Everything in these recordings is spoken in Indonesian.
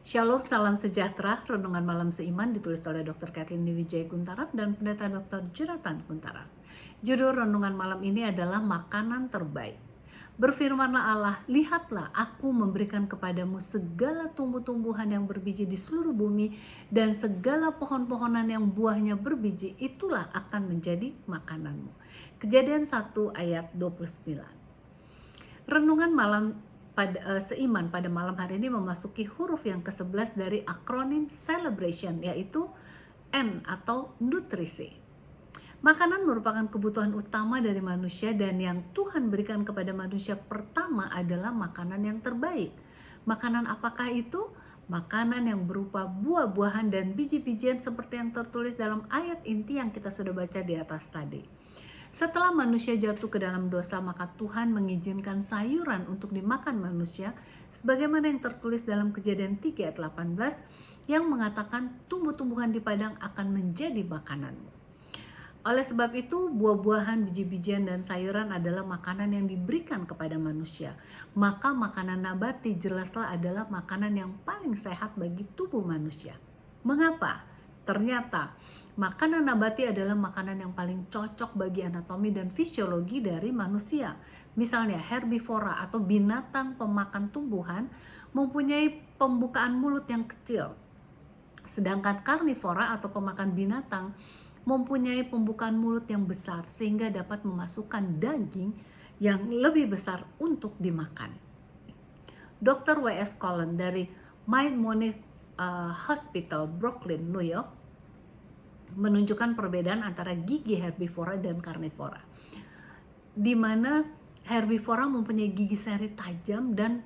Shalom, salam sejahtera. Renungan malam seiman ditulis oleh Dr. Kathleen Wijaya Guntarap dan Pendeta Dr. Jonathan Guntarap. Judul renungan malam ini adalah makanan terbaik. Berfirmanlah Allah, lihatlah aku memberikan kepadamu segala tumbuh-tumbuhan yang berbiji di seluruh bumi dan segala pohon-pohonan yang buahnya berbiji, itulah akan menjadi makananmu. Kejadian 1 ayat 29. Renungan malam seiman pada malam hari ini memasuki huruf yang ke-11 dari akronim celebration, yaitu N atau nutrisi. Makanan merupakan kebutuhan utama dari manusia dan yang Tuhan berikan kepada manusia pertama adalah makanan yang terbaik. Makanan apakah itu? Makanan yang berupa buah-buahan dan biji-bijian seperti yang tertulis dalam ayat inti yang kita sudah baca di atas tadi. Setelah manusia jatuh ke dalam dosa, maka Tuhan mengizinkan sayuran untuk dimakan manusia, sebagaimana yang tertulis dalam Kejadian 3 ayat 18 yang mengatakan tumbuh-tumbuhan di padang akan menjadi makananmu. Oleh sebab itu, buah-buahan, biji-bijian, dan sayuran adalah makanan yang diberikan kepada manusia. Maka makanan nabati jelaslah adalah makanan yang paling sehat bagi tubuh manusia. Mengapa? Ternyata makanan nabati adalah makanan yang paling cocok bagi anatomi dan fisiologi dari manusia. Misalnya herbivora atau binatang pemakan tumbuhan mempunyai pembukaan mulut yang kecil. Sedangkan karnivora atau pemakan binatang mempunyai pembukaan mulut yang besar sehingga dapat memasukkan daging yang lebih besar untuk dimakan. Dr. W.S. Cullen dari Maimonides Hospital, Brooklyn, New York, menunjukkan perbedaan antara gigi herbivora dan karnivora, di mana herbivora mempunyai gigi seri tajam dan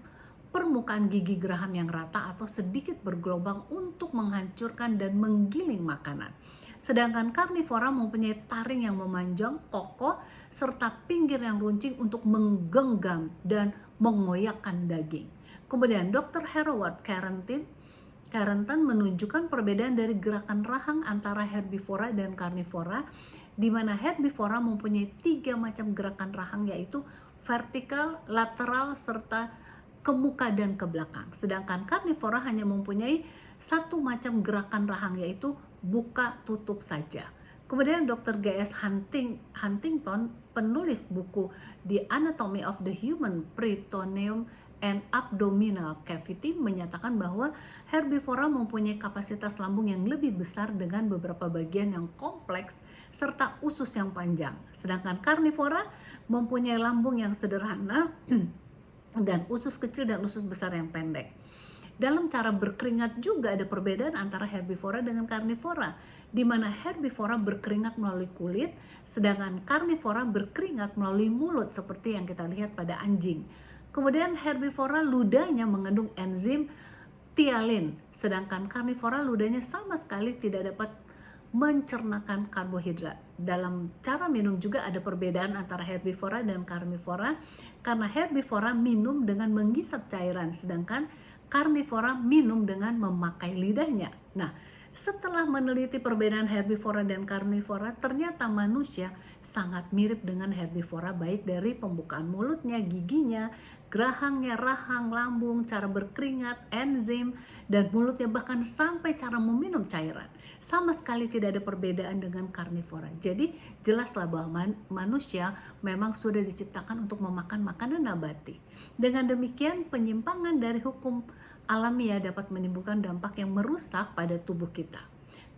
permukaan gigi geraham yang rata atau sedikit bergelombang untuk menghancurkan dan menggiling makanan. Sedangkan karnivora mempunyai taring yang memanjang, kokoh, serta pinggir yang runcing untuk menggenggam dan mengoyakkan daging. Kemudian Dr. Harold Carrington menunjukkan perbedaan dari gerakan rahang antara herbivora dan karnivora, di mana herbivora mempunyai 3 macam gerakan rahang, yaitu vertikal, lateral, serta ke muka dan ke belakang. Sedangkan karnivora hanya mempunyai 1 macam gerakan rahang, yaitu buka tutup saja. Kemudian Dr. G.S. Huntington, penulis buku The Anatomy of the Human Peritoneum and Abdominal Cavity, menyatakan bahwa herbivora mempunyai kapasitas lambung yang lebih besar dengan beberapa bagian yang kompleks serta usus yang panjang. Sedangkan karnivora mempunyai lambung yang sederhana dan usus kecil dan usus besar yang pendek. Dalam cara berkeringat juga ada perbedaan antara herbivora dengan karnivora, di mana herbivora berkeringat melalui kulit, sedangkan karnivora berkeringat melalui mulut seperti yang kita lihat pada anjing. Kemudian herbivora ludahnya mengandung enzim tialin, sedangkan karnivora ludahnya sama sekali tidak dapat mencernakan karbohidrat. Dalam cara minum juga ada perbedaan antara herbivora dan karnivora, karena herbivora minum dengan menghisap cairan, sedangkan karnivora minum dengan memakai lidahnya. Nah, setelah meneliti perbedaan herbivora dan karnivora, ternyata manusia sangat mirip dengan herbivora, baik dari pembukaan mulutnya, giginya, gerahangnya, rahang, lambung, cara berkeringat, enzim, dan mulutnya, bahkan sampai cara meminum cairan. Sama sekali tidak ada perbedaan dengan karnivora. Jadi jelaslah bahwa manusia memang sudah diciptakan untuk memakan makanan nabati. Dengan demikian, penyimpangan dari hukum alamiah dapat menimbulkan dampak yang merusak pada tubuh kita.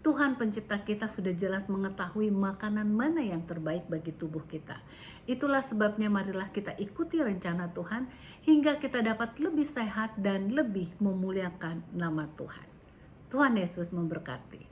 Tuhan pencipta kita sudah jelas mengetahui makanan mana yang terbaik bagi tubuh kita. Itulah sebabnya marilah kita ikuti rencana Tuhan hingga kita dapat lebih sehat dan lebih memuliakan nama Tuhan. Tuhan Yesus memberkati.